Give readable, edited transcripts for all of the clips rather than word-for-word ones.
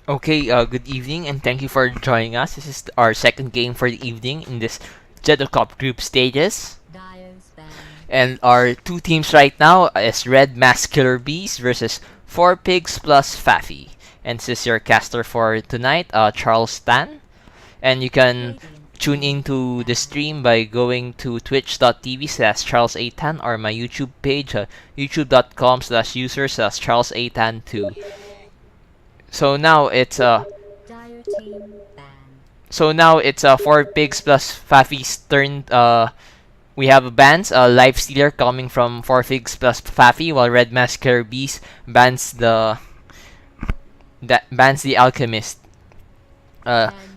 Okay, good evening and thank you for joining us. This is our second game for the evening in this Jeto Cup group stages. And our two teams right now is Red Muscular Bees versus 4 Pigs plus Faffy. And this is your caster for tonight, Charles Tan. And you can tune into the stream by going to twitch.tv/charlesatan or my YouTube page, youtube.com/user/charlesatan2. So now it's four pigs plus Faffy's turn. We have bans. Life Stealer coming from four pigs plus Faffy, while Red Masker Beast bans the Alchemist.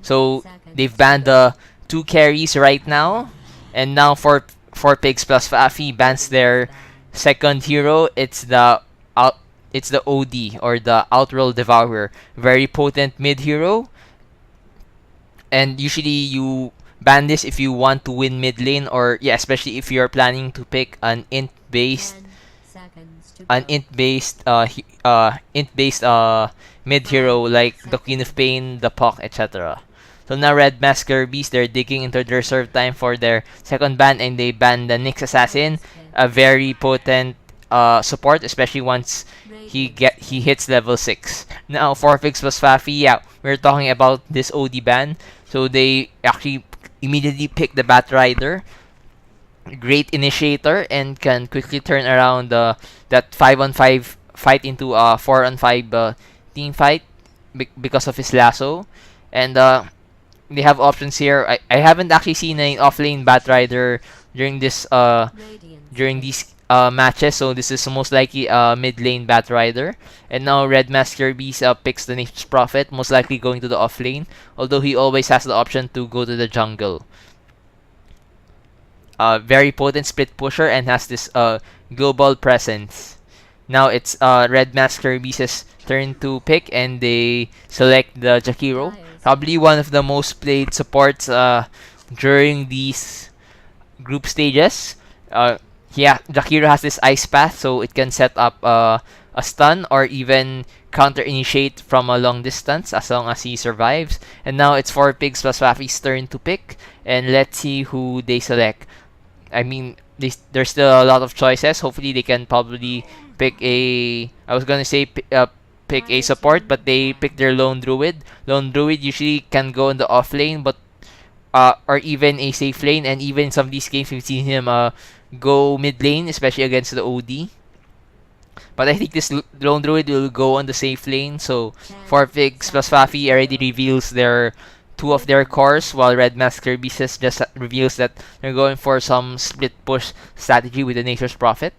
So they've banned the two carries right now, and now four pigs plus Faffy bans their second hero. It's the OD or the Outroll Devourer, very potent mid hero. And usually you ban this if you want to win mid lane, or yeah, especially if you're planning to pick int based mid hero like the Queen of Pain, the Puck, etc. So now Red Masker Beast, they're digging into their reserve time for their second ban, and they ban the Nyx Assassin, a very potent support, especially once he hits level 6. Now for Fix plus Faffy, yeah, we're talking about this OD ban. So they actually immediately pick the Bat Rider, great initiator, and can quickly turn around that 5-on-5 fight into a 4-on-5 team fight because of his lasso. And they have options here. I haven't actually seen an offlane Bat Rider during these matches, so this is most likely a mid lane Bat Rider. And now Red Masker Beast picks the Nature's Prophet, most likely going to the off lane, although he always has the option to go to the jungle. Very potent split pusher and has this global presence. Now it's Red Masker Beast's turn to pick, and they select the Jakiro, probably one of the most played supports during these group stages. Yeah, Jakiro has this ice path, so it can set up a stun or even counter initiate from a long distance as long as he survives. And now it's 4 pigs plus Faffy's turn to pick, and let's see who they select. I mean, there's still a lot of choices. Hopefully they can probably pick a... I was gonna say pick a support, but they pick their Lone Druid. Lone Druid usually can go in the off lane, but or even a safe lane, and even in some of these games we've seen him go mid lane, especially against the OD. But I think this Lone Druid will go on the safe lane, so 4 pigs plus Faffy already reveals two of their cores, while Red Masker Beast just reveals that they're going for some split push strategy with the Nature's Prophet.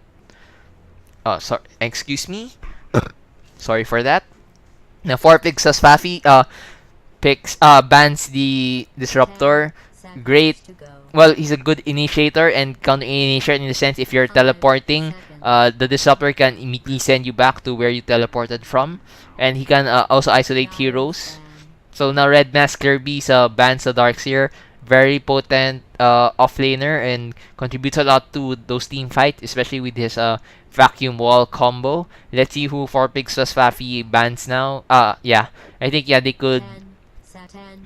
Sorry, excuse me. Sorry for that. Now 4 pigs plus Faffy bans the Disruptor. Great. Well, he's a good initiator and counter initiator in the sense if you're teleporting, the Disruptor can immediately send you back to where you teleported from, and he can also isolate heroes. So now Red Masker Beast bans the Darkseer, very potent offlaner, and contributes a lot to those team fights, especially with his vacuum wall combo. Let's see who 4 pigs plus Faffy bans now. Yeah, I think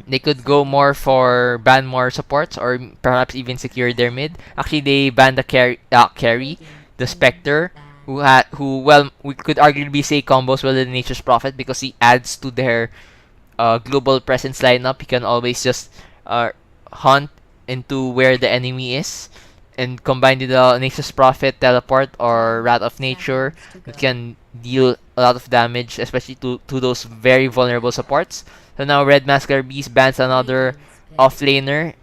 they could go more for ban more supports, or perhaps even secure their mid. Actually, they banned the carry, the Spectre, who well, we could arguably say combos well with the Nature's Prophet because he adds to their global presence lineup. He can always just hunt into where the enemy is, and combined with the Nature's Prophet, Teleport, or Wrath of Nature, it can deal a lot of damage, especially to those very vulnerable supports. So now Red Masker Beast bans another offlaner.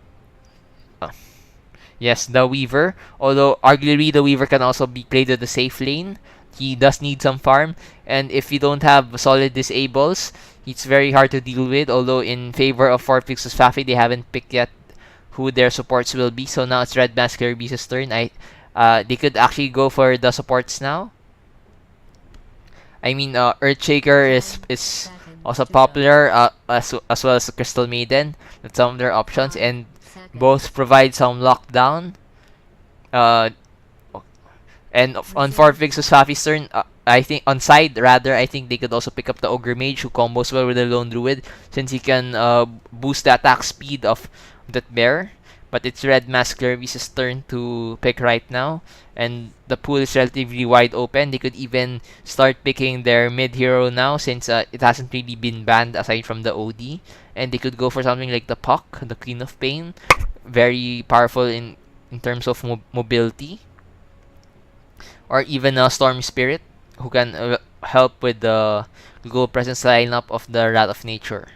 Yes, the Weaver. Although arguably the Weaver can also be played at the safe lane. He does need some farm, and if you don't have solid disables, it's very hard to deal with. Although in favor of 4 Pixels Faffy, they haven't picked yet who their supports will be. So now it's Red Masker Beast's turn. They could actually go for the supports now. I mean, Earthshaker is also popular, as well as Crystal Maiden. That's some of their options, and both provide some lockdown. And on Farfig's Safi's turn, I think on side rather, I think they could also pick up the Ogre Mage who combos well with the Lone Druid since he can boost the attack speed of that bear. But it's Red Mask Clervis' turn to pick right now, and the pool is relatively wide open. They could even start picking their mid hero now since it hasn't really been banned aside from the OD, and they could go for something like the Puck, the Queen of Pain, very powerful in terms of mobility, or even a Storm Spirit who can help with the Google Presence lineup of the Wrath of Nature.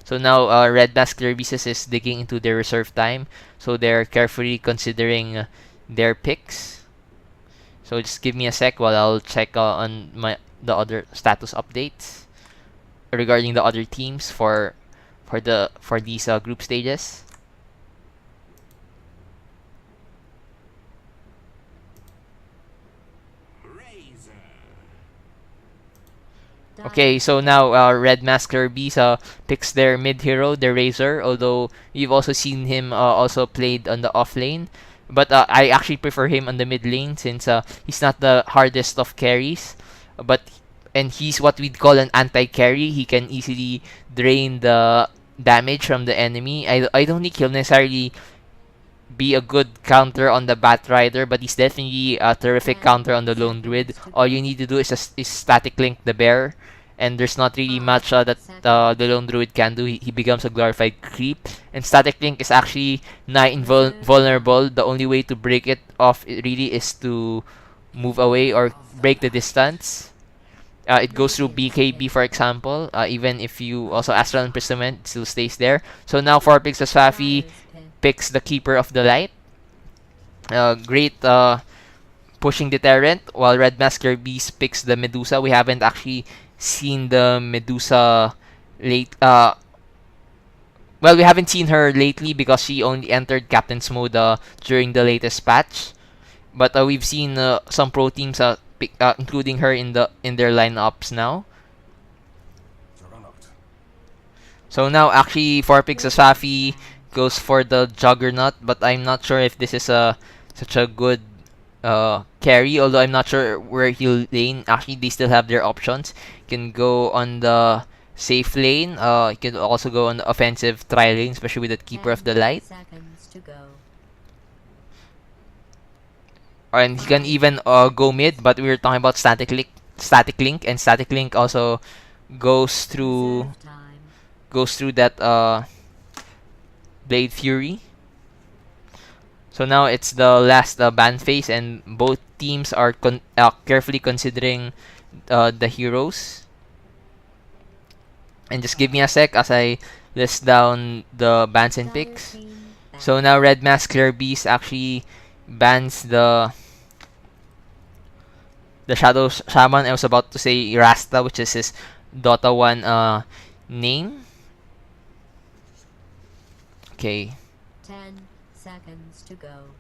So now Red Mask Services is digging into their reserve time, so they're carefully considering their picks. So just give me a sec while I'll check on the other status updates regarding the other teams for these group stages. Okay, so now Red Mask Kirby's picks their mid hero, the Razor, although you've also seen him also played on the off lane. But I actually prefer him on the mid lane since he's not the hardest of carries, and he's what we'd call an anti-carry. He can easily drain the damage from the enemy. I don't think he'll necessarily be a good counter on the Batrider, but he's definitely a terrific counter on the Lone Druid. All you need to do is static link the bear, and there's not really much that the Lone Druid can do. He becomes a glorified creep, and static link is actually nigh invulnerable. The only way to break it off really is to move away or break the distance. It goes through BKB, for example. Even if you also Astral Imprisonment, it still stays there. So now 4-Pix Safi picks the Keeper of the Light. Great pushing deterrent, while Red Masker Beast picks the Medusa. We haven't actually seen the Medusa late. Well, we haven't seen her lately because she only entered Captain's Mode during the latest patch. But we've seen some pro teams including her in their lineups now. So now actually 4-Pix Safi goes for the Juggernaut, but I'm not sure if this is such a good carry, although I'm not sure where he'll lane. Actually, they still have their options. You can go on the safe lane. You can also go on the offensive tri lane, especially with the Keeper of the Light. And he can even go mid, but we were talking about static link, and static link also goes through that Blade Fury. So now it's the last ban phase, and both teams are carefully considering the heroes. And just give me a sec as I list down the bans and picks. So now Red Mask Clear Beast actually bans the Shadow Shaman. I was about to say Rasta, which is his Dota 1 name. Okay. 10 seconds to go.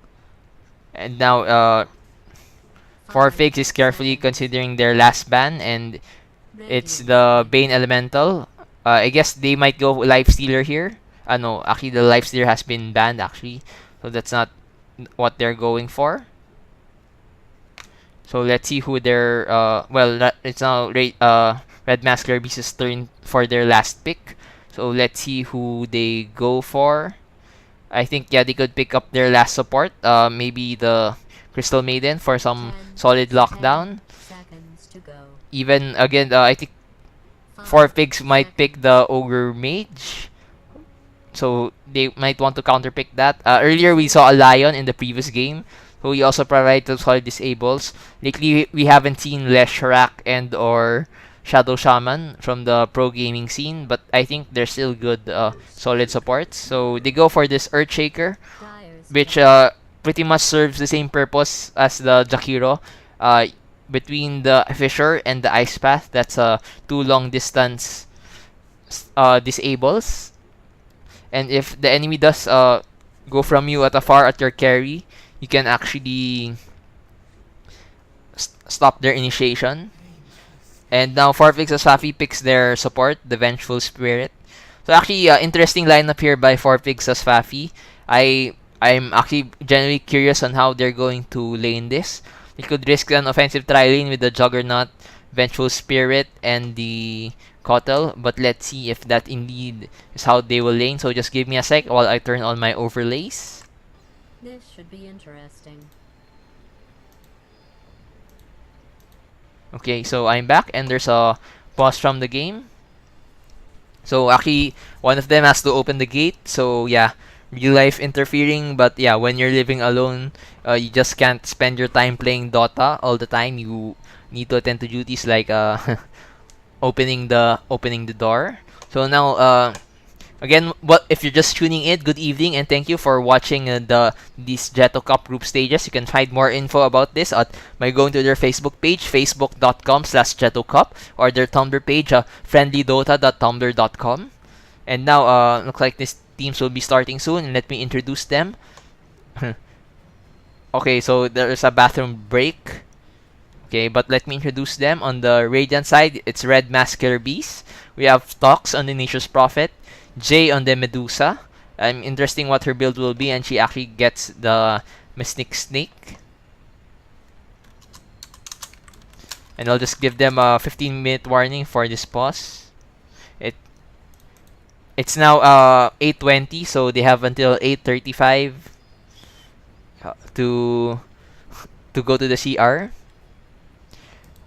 And now 4-Pix is carefully considering their last ban, and it's the Bane Elemental. I guess they might go Lifestealer here. No, actually the Lifestealer has been banned actually, so that's not what they're going for. So let's see who they're it's now Red Mask Beast's turn for their last pick. So let's see who they go for. I think they could pick up their last support, maybe the Crystal Maiden for some solid lockdown. Even again, I think 4-Pix might pick the Ogre Mage, so they might want to counterpick that. Earlier we saw a Lion in the previous game, so we also provide those solid disables. Lately we haven't seen Leshrac and or Shadow Shaman from the pro gaming scene, but I think they're still good solid supports. So they go for this Earthshaker, which pretty much serves the same purpose as the Jakiro. Between the Fissure and the Ice Path, that's 2 long distance disables. And if the enemy does go from you at afar at your carry, you can actually stop their initiation. And now 4-Pix Safi picks their support, the Vengeful Spirit. So actually, interesting lineup here by 4-Pix Safi. I I'm actually genuinely curious on how they're going to lane this. They could risk an offensive tri-lane with the Juggernaut, Vengeful Spirit, and the Kotal, but let's see if that indeed is how they will lane. So just give me a sec while I turn on my overlays. This should be interesting. Okay, so I'm back and there's a pause from the game. So actually, one of them has to open the gate. So yeah, real life interfering. But yeah, when you're living alone, you just can't spend your time playing Dota all the time. You need to attend to duties like opening the door. So now again, what if you're just tuning in? Good evening and thank you for watching these Jeto Cup group stages. You can find more info about this by going to their Facebook page, facebook.com/JetoCup, or their Tumblr page, friendlydota.tumblr.com. And now, looks like these teams will be starting soon. And let me introduce them. Okay, so there's a bathroom break. Okay, but let me introduce them. On the Radiant side, it's Red Mascular Beast. We have Tox on the Nature's Prophet, Jay on the Medusa. Interesting what her build will be, and she actually gets the Mystic Snake. And I'll just give them a 15-minute warning for this pause. It's now 8:20, so they have until 8:35 to go to the CR.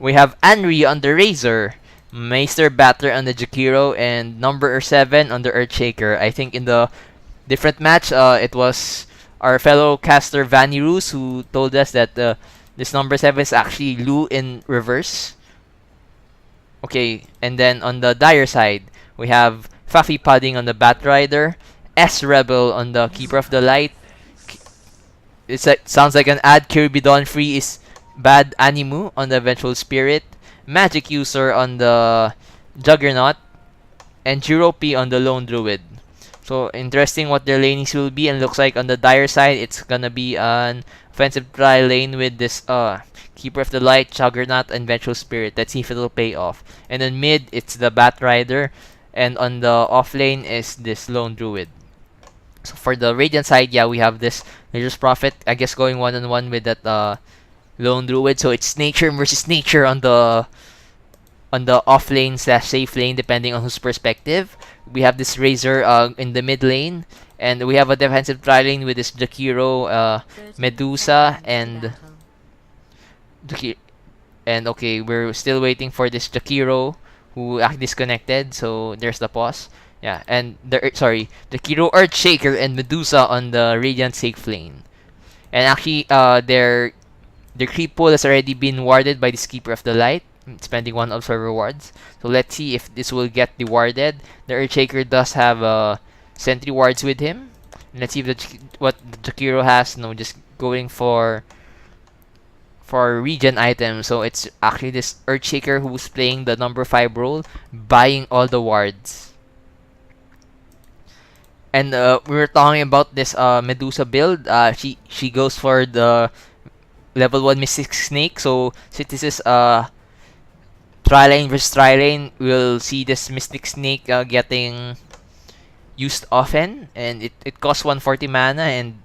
We have Anri on the Razor, Meister Batter on the Jakiro, and number 7 on the Earthshaker. I think in the different match, it was our fellow caster Vanny Roos who told us that this number 7 is actually Lu in reverse. Okay, and then on the Dire side, we have Faffy Pudding on the Batrider, S Rebel on the Keeper of the Light. Sounds like an ad. Kirby Dawnfree is Bad Animu on the Vengeful Spirit, Magic User on the Juggernaut, and Jiropi on the Lone Druid. So interesting what their lanings will be, and looks like on the Dire side it's gonna be an offensive tri lane with this Keeper of the Light, Juggernaut, and Vengeful Spirit. Let's see if it'll pay off. And then mid it's the Batrider, and on the off lane is this Lone Druid. So for the Radiant side, yeah, we have this Nature's Prophet, I guess going one-on-one with that Lone Druid. So it's nature versus nature on the off lane / safe lane, depending on whose perspective. We have this Razor in the mid lane, and we have a defensive tri lane with this Jakiro, Medusa, and okay, we're still waiting for this Jakiro who disconnected. So there's the pause. Yeah, and the Jakiro, Earthshaker, and Medusa on the Radiant safe lane. And actually, their creep pool has already been warded by the Keeper of the Light, spending 1 observer wards. So let's see if this will get rewarded. The Earthshaker does have sentry wards with him. Let's see if what the Jakiro has. No, just going for regen items. So it's actually this Earthshaker who's playing the number 5 role, buying all the wards. And we were talking about this Medusa build. She goes for the level 1 Mystic Snake. So since this is Tri-Lane versus Tri-Lane, we'll see this Mystic Snake getting used often. And it costs 140 mana, and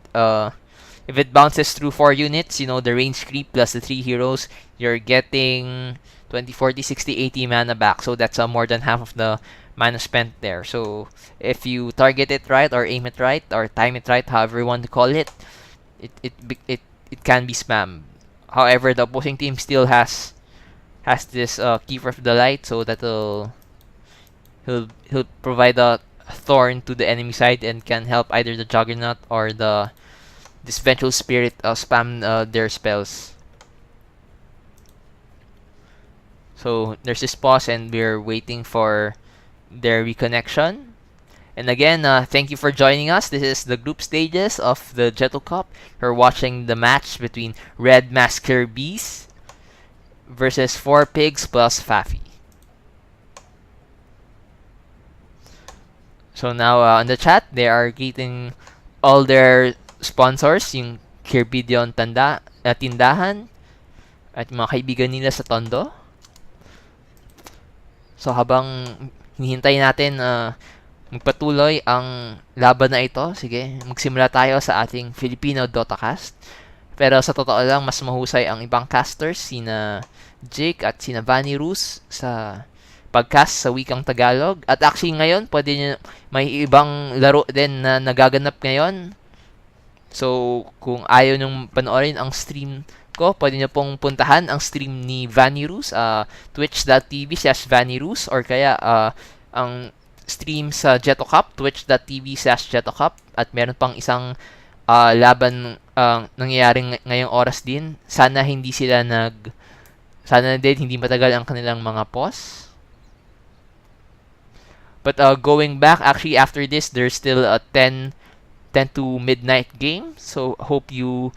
if it bounces through 4 units, you know, the range creep plus the 3 heroes, you're getting 20, 40, 60, 80 mana back. So that's more than half of the mana spent there. So if you target it right, or aim it right, or time it right, however you want to call it, it can be spammed. However, the opposing team still has this Keeper of the Light, so that'll he'll provide a thorn to the enemy side and can help either the Juggernaut or this Vengeful Spirit spam their spells. So there's this pause, and we're waiting for their reconnection. And again, thank you for joining us. This is the group stages of the Jeto Cup. You're watching the match between Red Mascular Beast versus 4 Pigs plus Faffy. So now on the chat, they are greeting all their sponsors, yung Kirbidion Tindahan at mga kaibigan nila sa Tondo. So habang hinihintay natin magpatuloy ang laban na ito. Sige, magsimula tayo sa ating Filipino Dotacast. Pero sa totoo lang, mas mahusay ang ibang casters, sina Jake at sina Vanny Rus sa pagcast sa wikang Tagalog. At actually ngayon, pwede nyo, may ibang laro din na nagaganap ngayon. So, kung ayaw nyong panoorin ang stream ko, pwede nyo pong puntahan ang stream ni Vanny Rus, twitch.tv/VannyRus, or kaya ang stream sa Jeto Cup, twitch.tv/Jeto Cup, at meron pang isang laban nangyayari ngayong oras din. Sana din hindi matagal ang kanilang mga pause. But going back, actually after this, there's still a 10 to midnight game. So hope you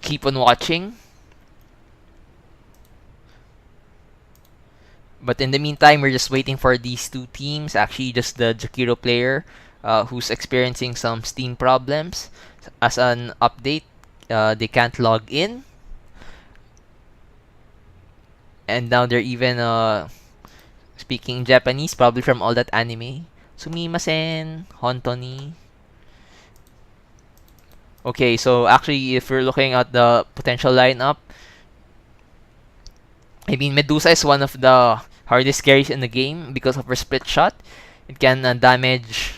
keep on watching. But in the meantime, we're just waiting for these two teams. Actually, just the Jakiro player who's experiencing some Steam problems. As an update, they can't log in. And now they're even speaking Japanese, probably from all that anime. Sumimasen, honto ni. Okay, so actually, if we're looking at the potential lineup, I mean, Medusa is one of the hardest carries in the game because of her split shot. It can damage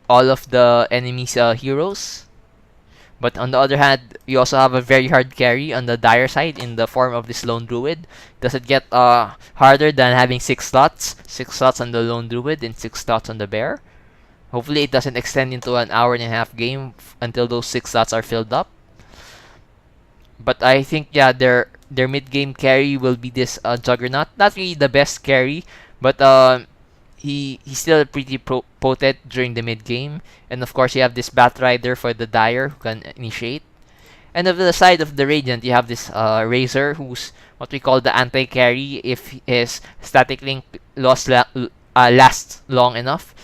all of the enemy's heroes. But on the other hand, we also have a very hard carry on the dire side in the form of this Lone Druid. Does it get harder than having 6 slots? 6 slots on the Lone Druid and 6 slots on the Bear. Hopefully it doesn't extend into an hour and a half game until those 6 slots are filled up. But I think, yeah, their mid-game carry will be this Juggernaut. Not really the best carry, but he's still pretty potent during the mid-game. And of course, you have this Batrider for the Dire who can initiate. And on the side of the Radiant, you have this Razor, who's what we call the anti-carry if his static link lasts long enough.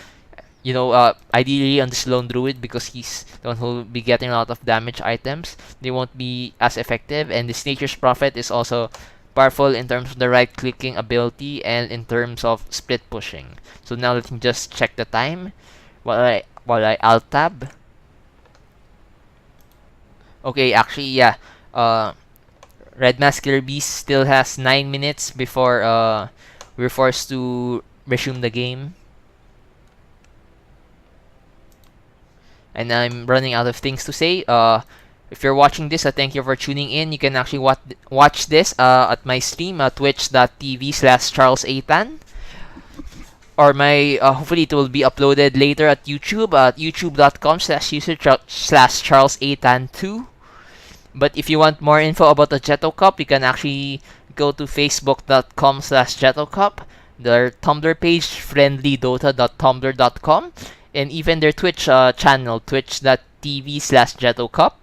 You know, ideally on this Lone Druid, because he's the one who'll be getting a lot of damage items, they won't be as effective. And this Nature's Prophet is also powerful in terms of the right-clicking ability and in terms of split pushing. So now let me just check the time while I alt-tab. Okay, actually, yeah. Red Muscular Beast still has 9 minutes before we're forced to resume the game. And I'm running out of things to say. If you're watching this, thank you for tuning in. You can actually watch this at my stream at twitch.tv/CharlesAtan. Or my hopefully it will be uploaded later at YouTube at youtube.com/user/CharlesAtan2. But if you want more info about the Jeto Cup, you can actually go to facebook.com/Jeto Cup, their Tumblr page, friendlydota.tumblr.com, and even their Twitch channel, twitch.tv/Jeto Cup.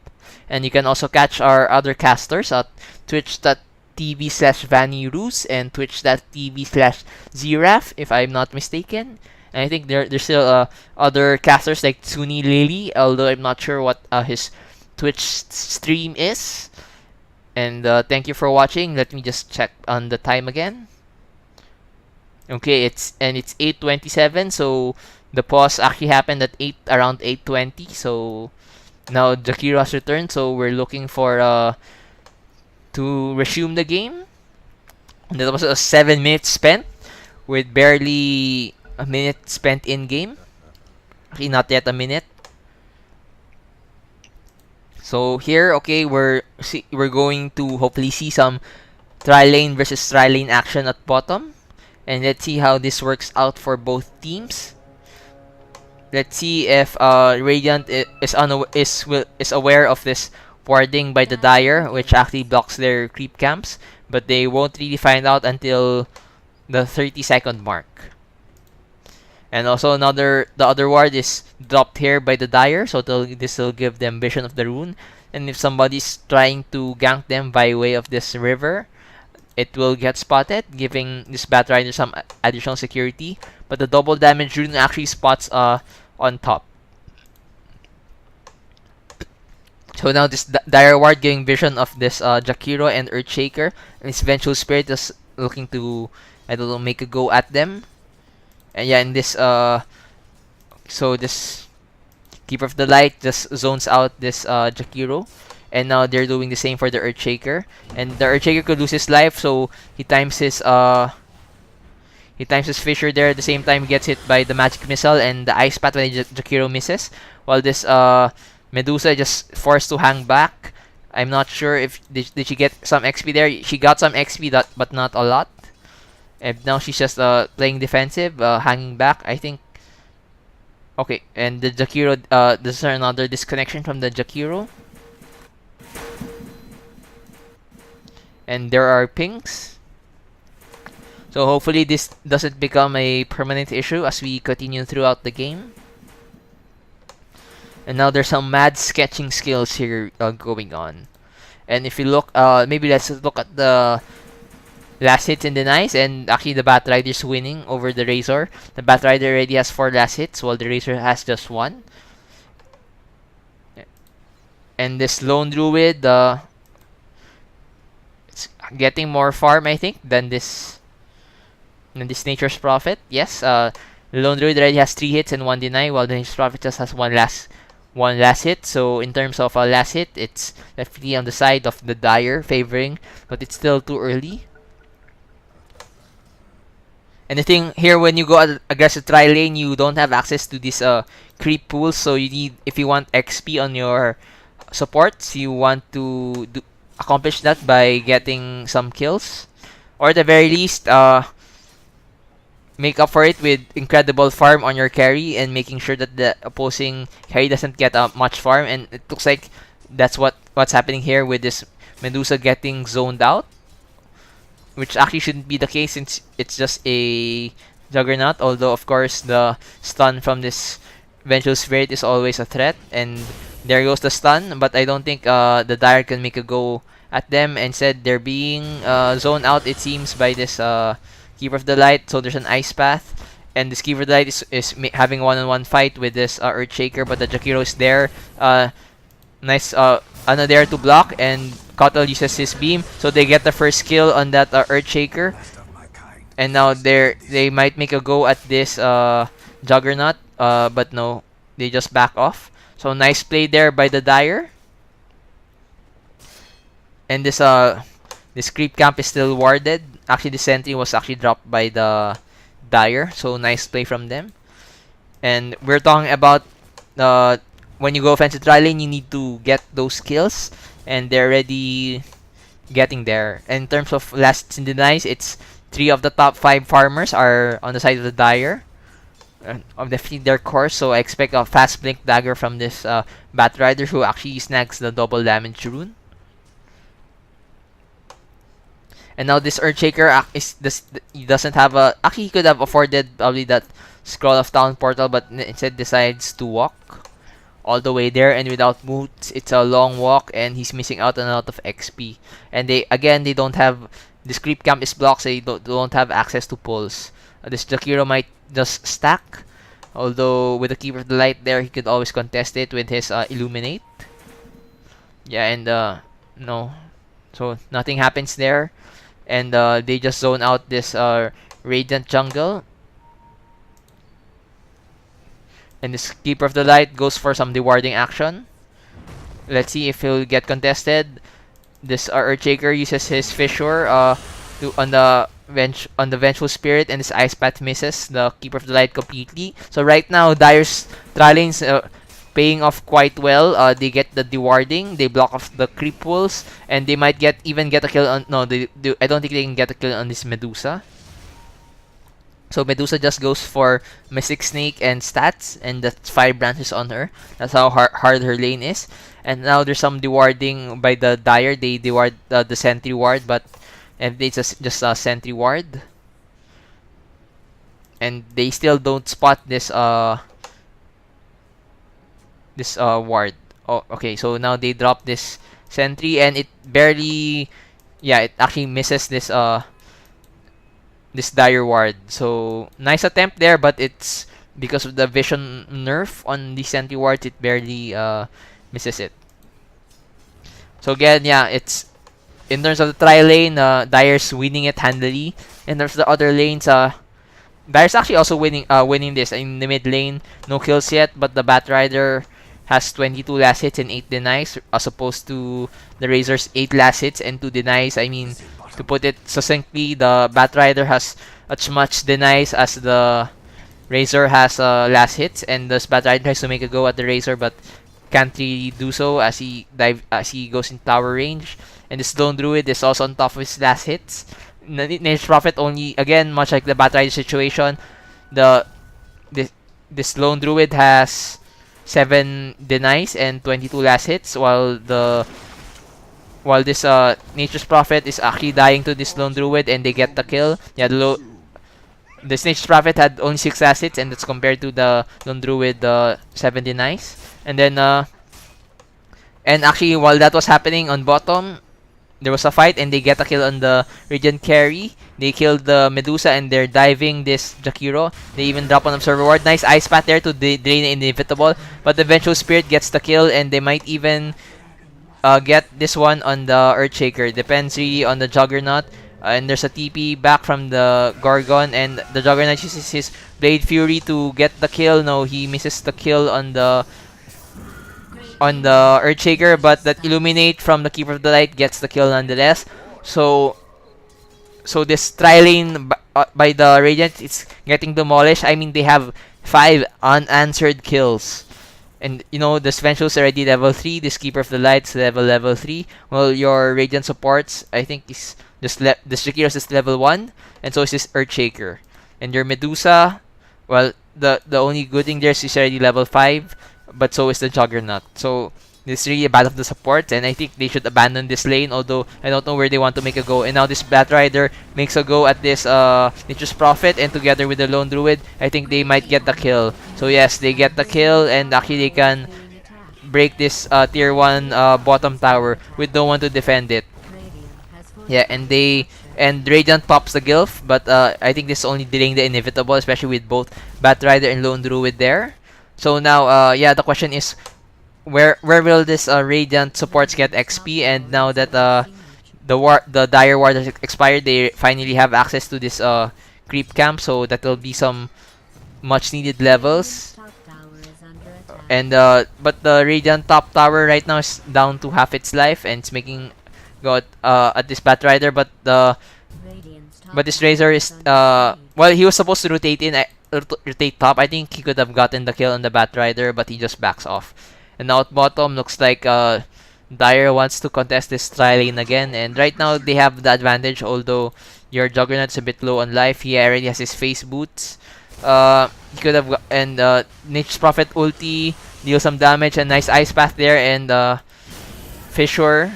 And you can also catch our other casters at twitch.tv/VannyRus and twitch.tv/Zraf, if I'm not mistaken. And I think there's still other casters like Tsuni Lily, although I'm not sure what his Twitch stream is. And thank you for watching. Let me just check on the time again. Okay, it's 8:27, so the pause actually happened at around 8:20. So now Jakiro has returned, so we're looking for to resume the game. And that was a 7 minutes spent with barely a minute spent in game. Actually, not yet a minute. So here, okay, we're going to hopefully see some tri-lane versus tri-lane action at bottom. And let's see how this works out for both teams. Let's see if Radiant is aware of this warding by the Dire, which actually blocks their creep camps. But they won't really find out until the 30-second mark. And also the other ward is dropped here by the Dire, so this will give them vision of the rune. And if somebody's trying to gank them by way of this river, it will get spotted, giving this Batrider some additional security. But the double damage rune actually spots on top. So now this Dire Ward getting vision of this Jakiro and Earthshaker, and his Vengeful Spirit is looking to, I don't know, make a go at them. And yeah, in this so this Keeper of the Light just zones out this Jakiro. And now they're doing the same for the Earthshaker. And the Earthshaker could lose his life, so he times his Fissure there. At the same time, he gets hit by the Magic Missile and the Ice Path when Jakiro misses. While this Medusa just forced to hang back. I'm not sure if did she get some XP there. She got some XP, but not a lot. And now she's just playing defensive, hanging back. I think. Okay, and the Jakiro, this is another disconnection from the Jakiro. And there are pings. So hopefully this doesn't become a permanent issue as we continue throughout the game. And now there's some mad sketching skills here going on. And if you look, maybe let's look at the last hits and denies. And actually the Batrider's winning over the Razor. The Batrider already has 4 last hits while the Razor has just 1. And this Lone Druid, it's getting more farm, I think, than this Nature's Prophet. Yes, the Lone Druid already has 3 hits and 1 deny, while the Nature's Prophet just has one last hit. So in terms of a last hit, it's definitely on the side of the Dire favoring, but it's still too early. And the thing here, when you go aggressive tri lane, you don't have access to these creep pools. So you need, if you want XP on your supports, you want to accomplish that by getting some kills, or at the very least, make up for it with incredible farm on your carry and making sure that the opposing carry doesn't get much farm. And it looks like that's what's happening here with this Medusa getting zoned out, which actually shouldn't be the case since it's just a Juggernaut. Although of course the stun from this Vengeful Spirit is always a threat, and there goes the stun. But I don't think the Dire can make a go at them. Instead, they're being zoned out, it seems, by this Keeper of the Light. So there's an Ice Path, and this Keeper of the Light is having a one-on-one fight with this Earthshaker, but the Jakiro is there. Nice Ana there to block, and Kotal uses his beam, so they get the first kill on that Earthshaker. And now they might make a go at this Juggernaut, but no, they just back off. So nice play there by the Dire. And this creep camp is still warded. Actually, the sentry was actually dropped by the Dire, so nice play from them. And we're talking about when you go offensive tri lane, you need to get those kills, and they're already getting there. And in terms of last in denies, it's 3 of the top 5 farmers are on the side of the Dire of their course. So I expect a fast blink dagger from this Batrider, who actually snags the double damage rune. And now this Earthshaker he doesn't have a... Actually, he could have afforded probably that Scroll of Town portal, but instead decides to walk all the way there, and without moods, it's a long walk, and he's missing out on a lot of XP. And they don't have... This creep camp is blocked, so they don't have access to pulls. This Jakiro might just stack, although with the Keeper of the Light there, he could always contest it with his Illuminate. Yeah, and no. So nothing happens there. And they just zone out this Radiant jungle. And this Keeper of the Light goes for some dewarding action. Let's see if he'll get contested. This Earthshaker uses his Fissure on the Vengeful Spirit, and this Ice Path misses the Keeper of the Light completely. So right now, Dire's Trilane's paying off quite well. They get the dewarding, they block off the creep pools, and they might even get a kill on... No, I don't think they can get a kill on this Medusa. So Medusa just goes for Mystic Snake and stats, and that's 5 branches on her. That's how hard her lane is. And now there's some dewarding by the Dire. They deward the Sentry Ward, but it's just a Sentry Ward. And they still don't spot this ward. Oh, okay, so now they drop this Sentry, and it barely... Yeah, it actually misses this Dire ward. So nice attempt there, but it's because of the vision nerf on the Sentry wards, it barely misses it. So again, yeah, it's in terms of the tri lane, Dire's winning it handily. In terms of the other lanes, Dire's actually also winning this in the mid lane. No kills yet, but the Batrider has 22 last hits and 8 denies, as opposed to the Razor's 8 last hits and 2 denies. I mean, to put it succinctly, the Batrider has as much denies as the Razor has last hits, and the Batrider tries to make a go at the Razor, but can't really do so as he goes in tower range. And this Lone Druid is also on top of his last hits. Nature's Prophet only, again, much like the Batrider situation, the this this Lone Druid has 7 denies and 22 last hits, while this Nature's Prophet is actually dying to this Lone Druid and they get the kill. Yeah, this Nature's Prophet had only 6 last hits, and that's compared to the Lone Druid 7 denies. And then and actually, while that was happening on bottom, there was a fight and they get a kill on the Radiant carry. They killed the Medusa and they're diving this Jakiro. They even drop an Observer Ward. Nice Ice Path there to drain the Inevitable. But the Vengeful Spirit gets the kill, and they might even get this one on the Earthshaker. Depends really on the Juggernaut. And there's a TP back from the Gorgon, and the Juggernaut uses his Blade Fury to get the kill. No, he misses the kill on the Earthshaker, but that Illuminate from the Keeper of the Light gets the kill nonetheless. So this tri-lane by the Radiant, it's getting demolished. I mean, they have 5 unanswered kills. And you know, the Svenshul's already level 3, this Keeper of the Light's level 3. Well, your Radiant supports, I think, is this Jakiros is level 1, and so is this Earthshaker. And your Medusa, well, the only good thing there is she's already level 5, but so is the Juggernaut. So this is really a battle of the supports, and I think they should abandon this lane, although I don't know where they want to make a go. And now this Batrider makes a go at this Nature's Prophet, and together with the Lone Druid, I think they might get the kill. So yes, they get the kill, and actually they can break this tier 1 bottom tower with no one to defend it. Yeah, and Radiant pops the Gilf, but I think this is only delaying the Inevitable, especially with both Batrider and Lone Druid there. So now, yeah, the question is, where will this Radiant supports get XP? And now that the Dire Ward has expired, they finally have access to this creep camp, so that will be some much needed levels. And but the Radiant top tower right now is down to half its life, and it's making go at this Batrider, but this Razor is well, he was supposed to rotate top. I think he could have gotten the kill on the Batrider, but he just backs off. And now at bottom, looks like Dire wants to contest this tri-lane again, and right now they have the advantage, although your Juggernaut's a bit low on life. He already has his face boots. He could have and Nature's Prophet ulti, deal some damage, and nice Ice Path there, and Fissure.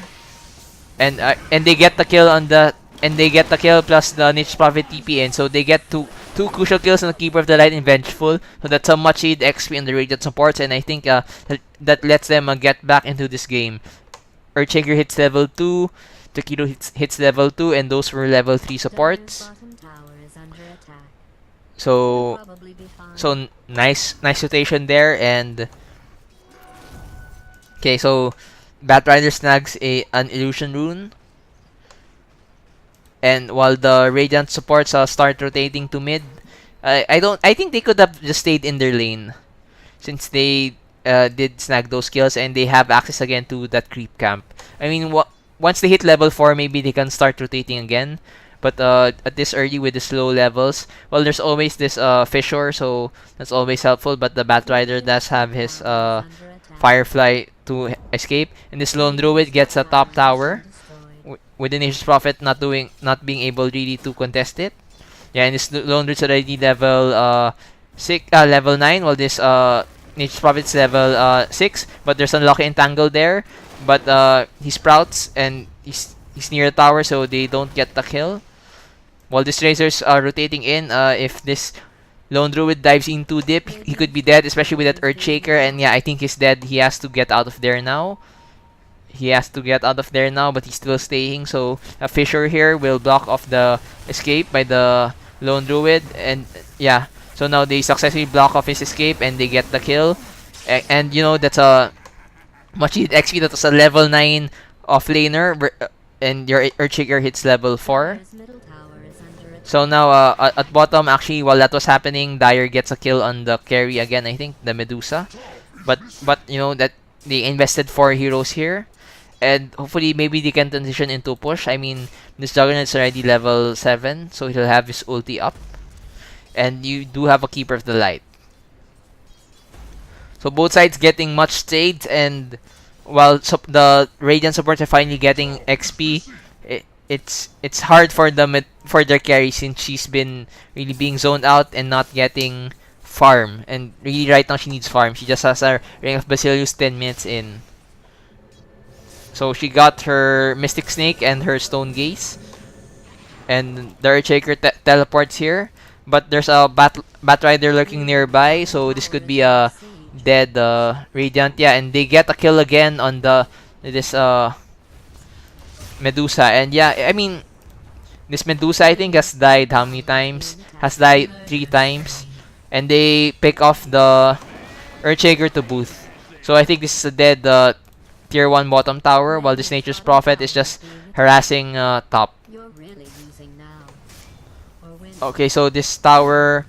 And they get the kill on the plus the Nature's Prophet TP, and so they get two crucial kills on the Keeper of the Light and Vengeful. So that's a much needed XP on the Radiant supports, and I think that lets them get back into this game. Earthshaker hits level 2, Takedo hits level 2, and those were level 3 supports. So nice rotation there, and okay, so Batrider snags an Illusion Rune. And while the Radiant supports start rotating to mid, I think they could have just stayed in their lane, since they did snag those kills and they have access again to that creep camp. I mean, once they hit level 4, maybe they can start rotating again. But at this early with the slow levels, well, there's always this Fissure, so that's always helpful. But the Batrider does have his Firefly to escape, and this Lone Druid gets a top tower, with the Nature's Prophet not being able really to contest it. Yeah, and this Lone Druid's already level 9, while this Nature's Prophet's level 6, but there's unlucky entangle there. But he sprouts and he's near the tower, so they don't get the kill. While this Razor's rotating in, if this Lone Druid dives in too deep, he could be dead, especially with that Earthshaker. And yeah, I think he's dead. He has to get out of there now. But he's still staying. So a Fissure here will block off the escape by the Lone Druid. And yeah, so now they successfully block off his escape and they get the kill. And you know, that's a much needed XP. That was a level 9 offlaner, and your Earthshaker hits level 4. So now at bottom, actually, while that was happening, Dire gets a kill on the carry again, I think, the Medusa. But you know that they invested 4 heroes here, and hopefully maybe they can transition into push. I mean, this Juggernaut is already level 7, so he'll have his ulti up. And you do have a Keeper of the Light. So both sides getting much trade, and while the Radiant supports are finally getting XP, it's hard for for their carry since she's been really being zoned out and not getting farm. And really right now she needs farm. She just has her Ring of Basilius 10 minutes in. So she got her Mystic Snake and her Stone Gaze. And the Earthshaker teleports here. But there's a Bat Rider lurking nearby, so this could be a dead Radiant. Yeah, and they get a kill again on this Medusa. And yeah, I mean, this Medusa I think has died how many times? Has died 3 times. And they pick off the Earthshaker to booth. So I think this is a dead tier 1 bottom tower, while this Nature's Prophet is just harassing top. Okay, so this tower...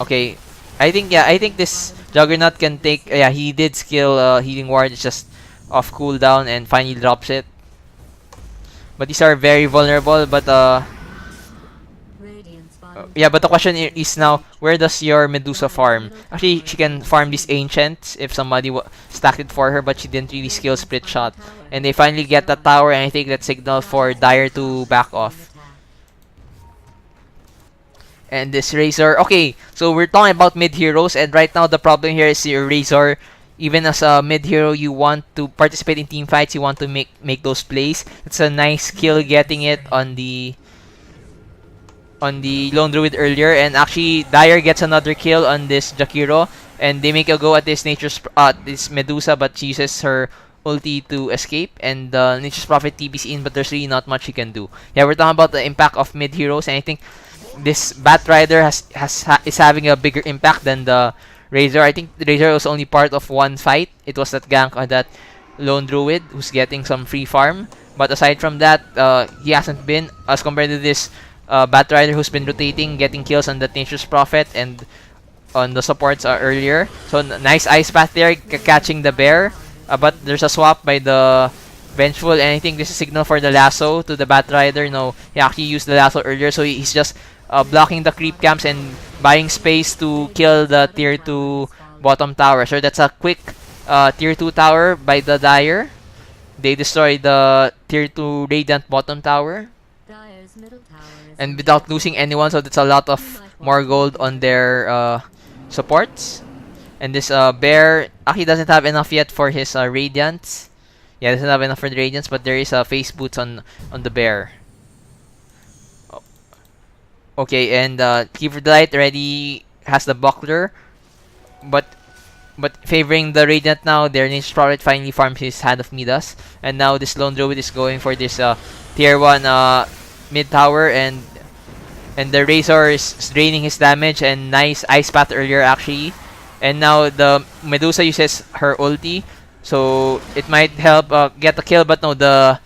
Okay, I think this Juggernaut can take... Yeah, he did skill Healing Ward. It's just off cooldown and finally drops it. But these are very vulnerable, but yeah, but the question is now, where does your Medusa farm? Actually, she can farm these Ancients if somebody stacked it for her, but she didn't really skill Split Shot. And they finally get the tower, and I think that signal for Dire to back off. And this Razor, okay, so we're talking about mid-heroes, and right now the problem here is your Razor. Even as a mid-hero, you want to participate in team fights, you want to make those plays. It's a nice skill getting it on the Lone Druid earlier, and actually Dire gets another kill on this Jakiro, and they make a go at this this Medusa, but she uses her ulti to escape, and Nature's Prophet TP's in, but there's really not much she can do. Yeah, we're talking about the impact of mid-heroes, and I think this Bat Rider is having a bigger impact than the Razor. I think the Razor was only part of one fight. It was that gank on that Lone Druid who's getting some free farm. But aside from that, he hasn't been, as compared to this Bat Rider who's been rotating, getting kills on the Nature's Prophet and on the supports earlier. So nice Ice Path there, catching the bear. But there's a swap by the Vengeful, and I think this is a signal for the lasso to the Bat Rider. No, he actually used the lasso earlier, so he's just blocking the creep camps and buying space to kill the tier 2 bottom tower. So that's a quick tier 2 tower by the Dire. They destroy the tier 2 Radiant bottom tower. And without losing anyone, so that's a lot of more gold on their supports. And this bear actually doesn't have enough yet for his Radiants. Yeah, doesn't have enough for the Radiants, but there is a face boots on the bear. Okay, and Keeper of the Light already has the buckler, but favoring the Radiant now. Their Nature's Prophet finally farms his Hand of Midas, and now this Lone Druid is going for this tier 1 mid tower, and the Razor is draining his damage, and nice Ice Path earlier actually. And now the Medusa uses her ulti, so it might help get a kill, but no, the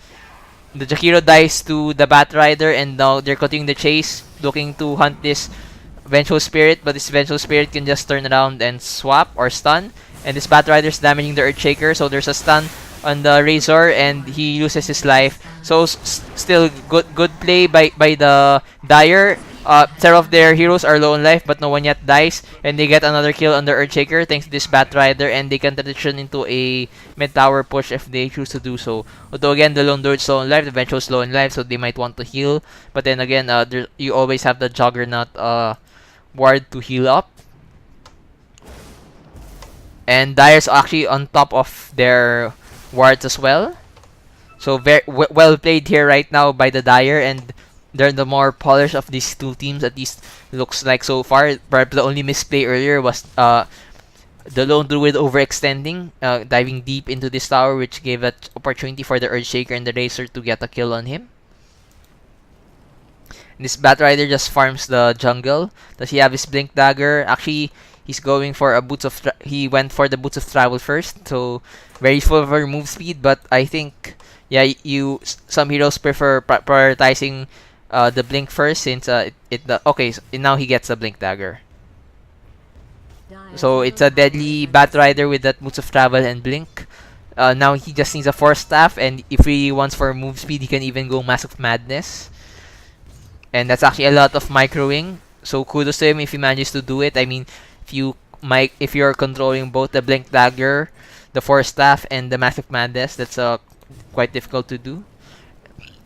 Jakiro dies to the Bat Rider, and now they're continuing the chase, looking to hunt this Vengeful Spirit, but this Vengeful Spirit can just turn around and swap or stun, and this Bat Rider is damaging the Earthshaker, so there's a stun on the Razor, and he loses his life. So still good play by the Dire. Several of their heroes are low on life, but no one yet dies, and they get another kill on the Earthshaker thanks to this Bat Rider, and they can transition into a mid tower push if they choose to do so. Although again, the Lone Druid is low on life, the Vengeful is low on life, so they might want to heal. But then again, you always have the Juggernaut ward to heal up. And Dire's actually on top of their wards as well. So very well played here right now by the Dire, and they're the more polished of these two teams, at least looks like so far. Perhaps the only misplay earlier was the Lone Druid overextending, diving deep into this tower, which gave an opportunity for the Earthshaker and the Razor to get a kill on him. And this Bat Rider just farms the jungle. Does he have his Blink Dagger? Actually, he's going for a he went for the Boots of Travel first, so very full for move speed. But I think, yeah, some heroes prefer prioritizing the blink first since okay, so now he gets the blink dagger. So it's a deadly Batrider with that moves of travel and blink. Now he just needs a force staff, and if he wants for move speed, he can even go Massive Madness. And that's actually a lot of microwing. So kudos to him if he manages to do it. I mean, if you're controlling both the blink dagger, the force staff, and the Massive Madness, that's quite difficult to do.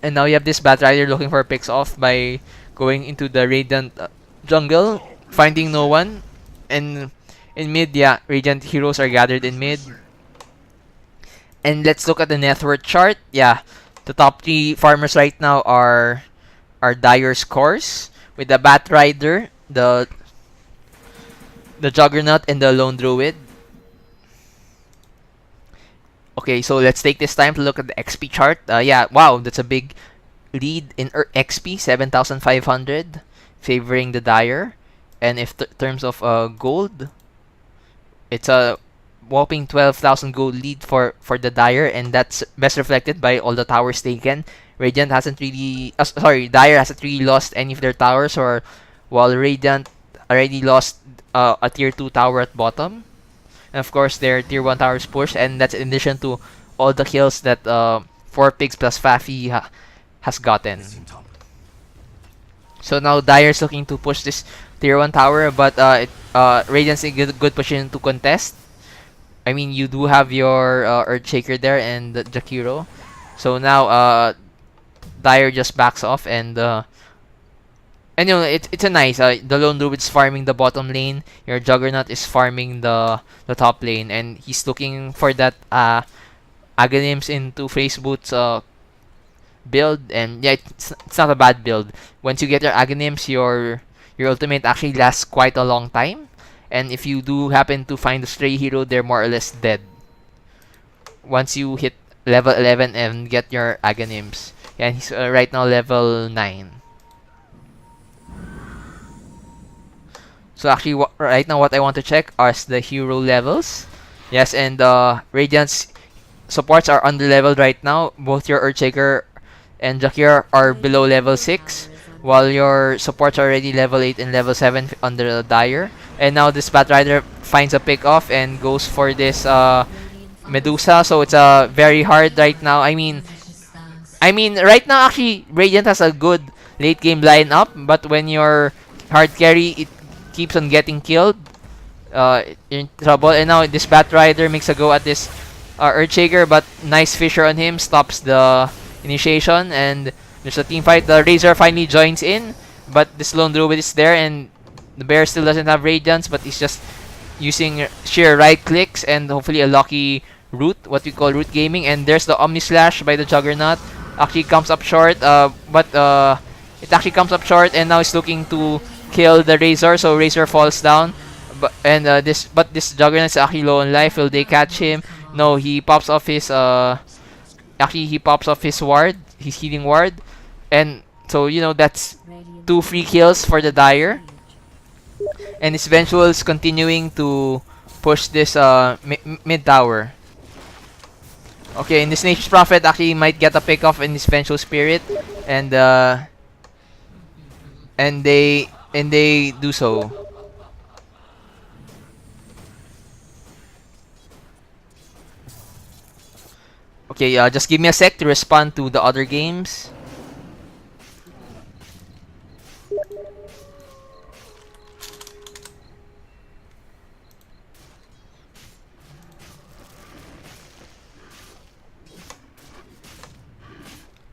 And now you have this Batrider looking for picks off by going into the Radiant jungle, finding no one, and in mid, yeah, Radiant heroes are gathered in mid. And let's look at the net worth chart. Yeah, the top 3 farmers right now are Dire's cores with the Batrider, the Juggernaut, and the Lone Druid. Okay, so let's take this time to look at the XP chart. Yeah, wow, that's a big lead in XP, 7,500, favoring the Dire. And if terms of gold, it's a whopping 12,000 gold lead for the Dire, and that's best reflected by all the towers taken. Radiant hasn't really, Dire hasn't really lost any of their towers, or while Radiant already lost a tier 2 tower at bottom. And of course, their tier 1 towers pushed, and that's in addition to all the kills that 4 pigs plus Fafi has gotten. So now Dire's looking to push this tier 1 tower, but Radiant's in good position to contest. I mean, you do have your Earthshaker there and the Jakiro. So now Dire just backs off, and you know, it's a nice, the Lone Druid's farming the bottom lane, your Juggernaut is farming the top lane, and he's looking for that Aghanims into Phase Boots build, and yeah, it's not a bad build. Once you get your Aghanims, your ultimate actually lasts quite a long time, and if you do happen to find a stray hero, they're more or less dead once you hit level 11 and get your Aghanims. Yeah, and he's right now level 9. So actually, right now what I want to check are the hero levels. Yes, and Radiant's supports are under-leveled right now. Both your Earthshaker and Jakir are below level 6, while your supports are already level 8 and level 7 under the Dire. And now this Batrider finds a pick-off and goes for this Medusa, so it's very hard right now. I mean, right now actually Radiant has a good late game lineup, but when you're hard carry, it keeps on getting killed. In trouble. And now this Batrider makes a go at this Earthshaker, but nice Fisher on him stops the initiation, and there's a team fight. The Razor finally joins in, but this Lone Druid is there, and the Bear still doesn't have Radiance, but he's just using sheer right clicks and hopefully a lucky root, what we call root gaming. And there's the Omni Slash by the Juggernaut. Actually comes up short, but it actually comes up short, and now he's looking to kill the Razor, so Razor falls down. But this Juggernaut is actually low on life. Will they catch him? No, he pops off his he pops off his ward, his healing ward, and so you know that's 2 free kills for the Dire. And his Vengeful's continuing to push this mid tower. Okay, and this Nature's Prophet actually might get a pick off in his Vengeful Spirit, and they do so. Okay, just give me a sec to respond to the other games.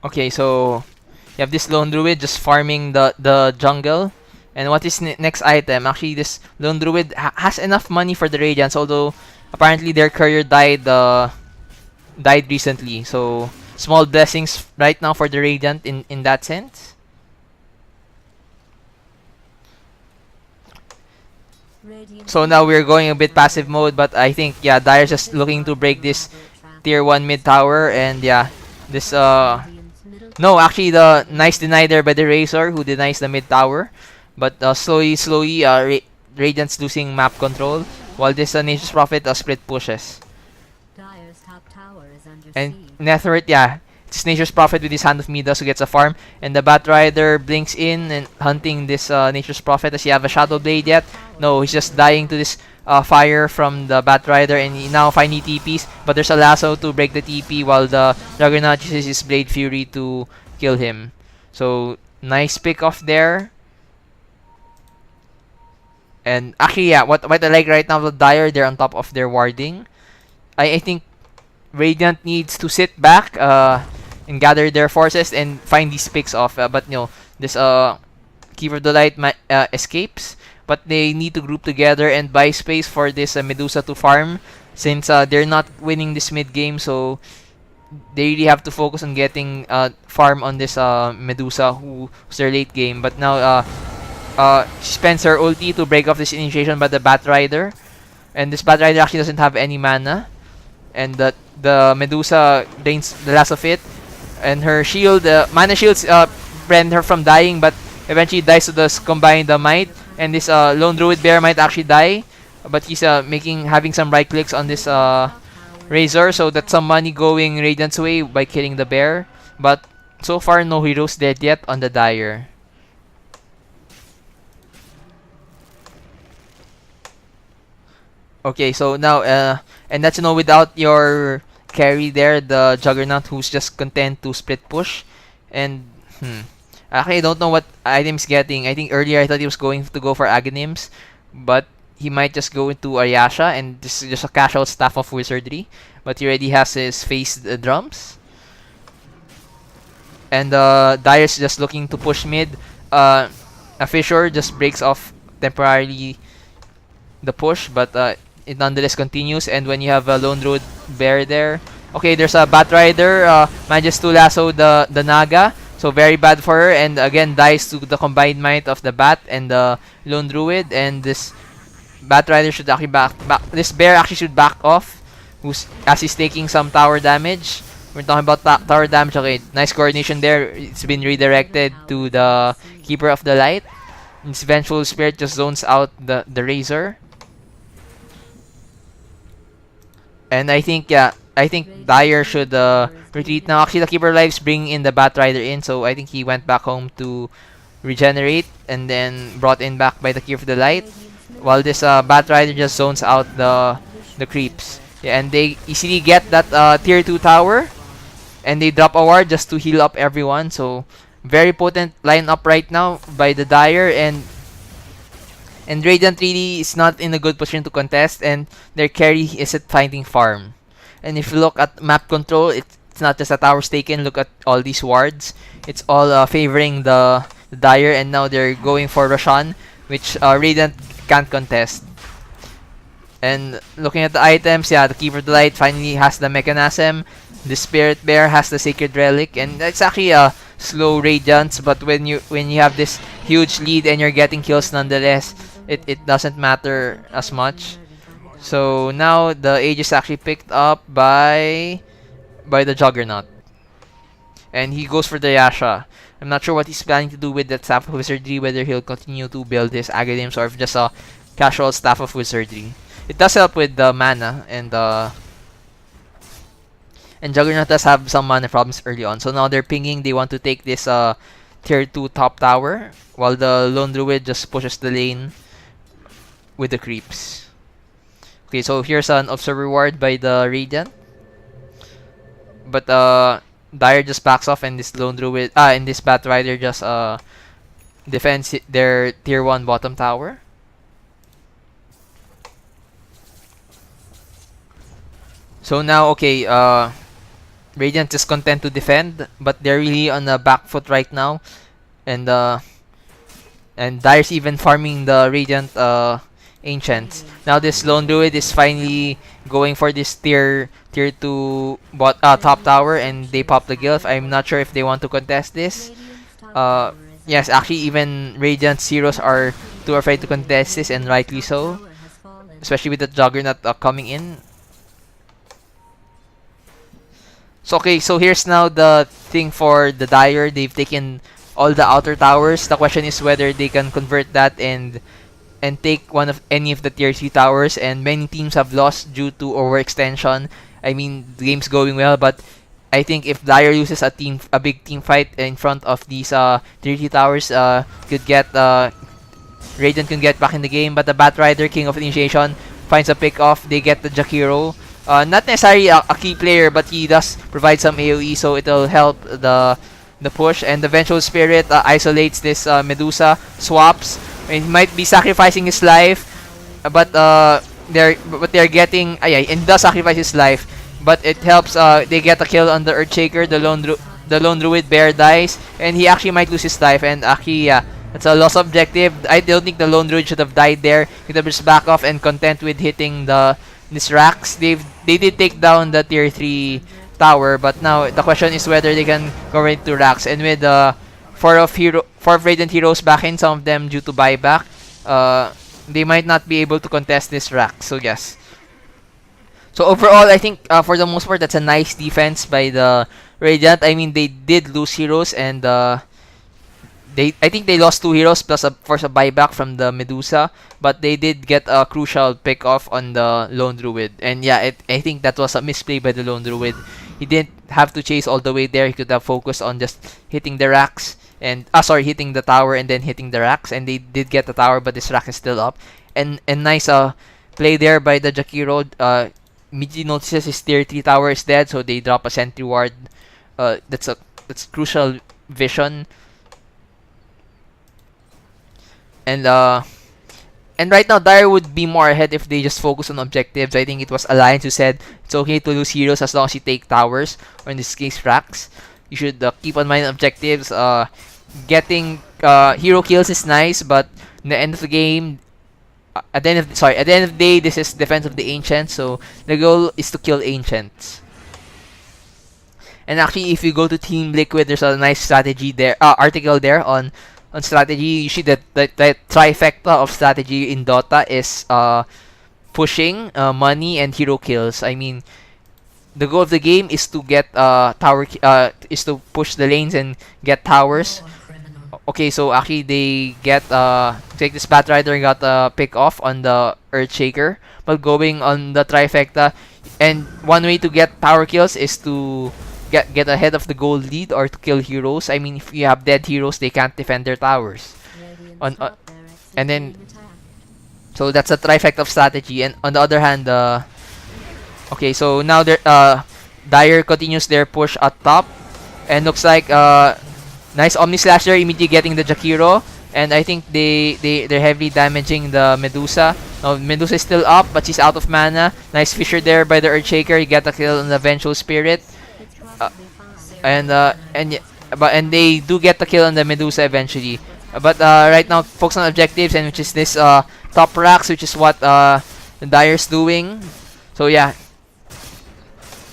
Okay, so you have this Lone Druid just farming the jungle. And what is next item? Actually, this Lone Druid has enough money for the Radiance, although apparently their courier died recently. So small blessings right now for the Radiant in that sense. So now we're going a bit passive mode, but I think yeah, Dire's just looking to break this tier 1 mid tower, and yeah, this no, actually the nice deny there by the Razor, who denies the mid tower. But slowly, Radiant's losing map control, while this Nature's Prophet split pushes. top tower is under And siege. Netherite, yeah. It's Nature's Prophet with his Hand of Midas who gets a farm. And the Batrider blinks in and hunting this Nature's Prophet. Does he have a Shadow Blade yet? No, he's just dying to this fire from the Batrider. And he now finally TPs. But there's a lasso to break the TP while the Juggernaut uses his Blade Fury to kill him. So, nice pick off there. And actually, yeah, what I like right now, the Dire, they're on top of their warding. I think Radiant needs to sit back and gather their forces and find these picks off. But no, this Keeper of the Light escapes. But they need to group together and buy space for this Medusa to farm since they're not winning this mid game. So they really have to focus on getting farm on this Medusa who's their late game. But now she spends her ulti to break off this initiation by the Batrider. And this Batrider actually doesn't have any mana. And the Medusa drains the last of it. And her shield, mana shields prevent her from dying, but eventually dies to the combined might. And this Lone Druid Bear might actually die. But he's having some right clicks on this Razor, so that's some money going Radiant's way by killing the bear. But so far, no heroes dead yet on the Dire. Okay, so now, and that's without your carry there, the Juggernaut, who's just content to split push. And, actually, I don't know what item's getting. I think earlier I thought he was going to go for Aghanims, but he might just go into Ayasha, and this is just a casual Staff of Wizardry. But he already has his face drums. And Dire's just looking to push mid. A Fissure just breaks off temporarily the push, but it nonetheless continues. And when you have a Lone Druid Bear there, okay, there's a Batrider, manages to lasso the Naga, so very bad for her, and again dies to the combined might of the Bat and the Lone Druid. And this Batrider should actually this bear actually should back off, as he's taking some tower damage. We're talking about tower damage. Okay, nice coordination there. It's been redirected to the Keeper of the Light. Its Vengeful Spirit just zones out the Razor. And I think Dire should retreat now. Actually, the Keeper of Lives bringing in the Batrider in, so I think he went back home to regenerate and then brought in back by the Keeper of the Light. While this Batrider just zones out the creeps. Yeah, and they easily get that tier 2 tower. And they drop a ward just to heal up everyone. So, very potent lineup right now by the Dire. And Radiant really is not in a good position to contest. And their carry is at finding farm. And if you look at map control, it's not just a tower's taken. Look at all these wards. It's all favoring the Dire. And now they're going for Roshan, which Radiant can't contest. And looking at the items, yeah, the Keeper of the Light finally has the Mechanasm. The Spirit Bear has the Sacred Relic, and it's actually a slow Radiance. But when you have this huge lead and you're getting kills nonetheless, it doesn't matter as much. So now the Age is actually picked up by the Juggernaut, and he goes for the Yasha. I'm not sure what he's planning to do with that Staff of Wizardry, whether he'll continue to build his Aghanims or if just a casual Staff of Wizardry. It does help with the mana, and Juggernaut does have some mana problems early on. So now they're pinging. They want to take this tier 2 top tower, while the Lone Druid just pushes the lane with the creeps. Okay, so here's an Observer Ward by the Radiant. But Dire just backs off, and this Lone Druid, and this Batrider just defends their tier 1 bottom tower. So now, okay, Radiant is content to defend, but they're really on the back foot right now. And Dire's even farming the Radiant Ancients. Now this Lone Druid is finally going for this tier 2 top tower, and they pop the Gilf. I'm not sure if they want to contest this. Yes, actually even Radiant Heroes are too afraid to contest this, and rightly so. Especially with the Juggernaut coming in. So okay, so here's now the thing for the Dire. They've taken all the outer towers. The question is whether they can convert that and take any of the tier 3 towers, and many teams have lost due to overextension. I mean, the game's going well, but I think if Dire loses a big team fight in front of these 30 towers, could get Radiant can get back in the game. But the Batrider, King of Initiation, finds a pick off. They get the Jakiro. Not necessarily a key player, but he does provide some AoE, so it'll help the push. And the Vengeful Spirit isolates this Medusa, swaps. And he might be sacrificing his life, but they're getting and does sacrifice his life, but it helps. They get a kill on the Earthshaker. The lone druid bear dies, and he actually might lose his life. And actually, yeah, that's a lost objective. I don't think the lone druid should have died there. He could have just back off and content with hitting this racks. They did take down the tier 3 tower, but now the question is whether they can go into racks. And with four of Radiant heroes back in, some of them due to buyback, they might not be able to contest this rack. So yes. So overall, I think for the most part, that's a nice defense by the Radiant. I mean, they did lose heroes, and I think they lost 2 heroes plus a buyback from the Medusa, but they did get a crucial pick off on the Lone Druid. And yeah, I think that was a misplay by the Lone Druid. He didn't have to chase all the way there. He could have focused on just hitting the racks and hitting the tower and then hitting the racks. And they did get the tower, but this rack is still up. And nice play there by the Jakiro. Immediately notices his tier 3 tower is dead, so they drop a sentry ward. That's crucial vision. And right now, Dire would be more ahead if they just focus on objectives. I think it was Alliance who said it's okay to lose heroes as long as you take towers, or in this case, racks. You should keep on mind objectives. Getting hero kills is nice, but in the end of the game, at the end of the day, this is Defense of the Ancients, so the goal is to kill Ancients. And actually, if you go to Team Liquid, there's a nice strategy there, article there on strategy. You see that the trifecta of strategy in Dota is pushing, money, and hero kills. I mean, the goal of the game is to get is to push the lanes and get towers. Okay, so actually they get take this Batrider and got a pick off on the Earthshaker, but going on the trifecta. And one way to get tower kills is to get ahead of the gold lead or to kill heroes. I mean, if you have dead heroes, they can't defend their towers. And then, so that's a trifecta of strategy. And on the other hand, okay, so now Dire continues their push at top, and looks like nice Omni Slasher immediately getting the Jakiro. And I think they're heavily damaging the Medusa. Now Medusa is still up, but she's out of mana. Nice Fissure there by the Earthshaker. You get a kill on the Vengeful Spirit. And they do get the kill on the Medusa eventually. But right now, focus on objectives, and which is this top racks, which is what Dire's doing. So yeah.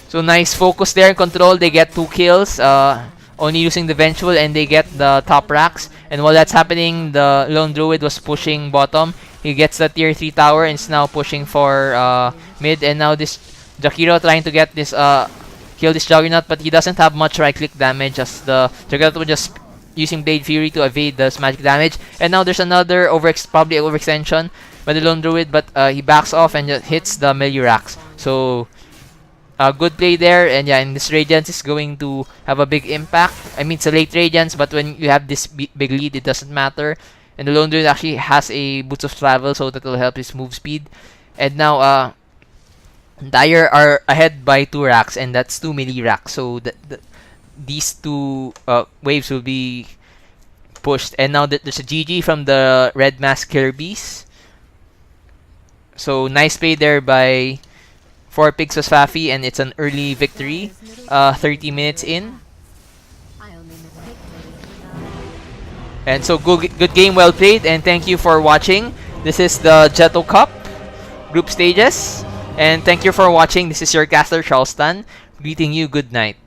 So nice focus there and control. They get 2 kills. Only using the Vengeful, and they get the top racks. And while that's happening, the Lone Druid was pushing bottom. He gets the tier 3 tower and is now pushing for mid. And now this Jakiro trying to get this kill this Juggernaut, but he doesn't have much right click damage, as the Juggernaut was just using Blade Fury to evade this magic damage. And now there's another probably overextension by the Lone Druid, but he backs off and just hits the melee racks. So good play there. And yeah, and this Radiance is going to have a big impact. I mean, it's a late Radiance, but when you have this big lead, it doesn't matter. And the Lone Druid actually has a Boots of Travel, so that will help his move speed. And now Dire are ahead by 2 racks, and that's 2 melee racks. So these 2 waves will be pushed. And now there's a GG from the Red Mask Killer Bees. So nice play there by 4 picks was Fafi, and it's an early victory, 30 minutes in. And so good game, well played, and thank you for watching. This is the Jeto Cup group stages, and thank you for watching. This is your caster Charleston, greeting you good night.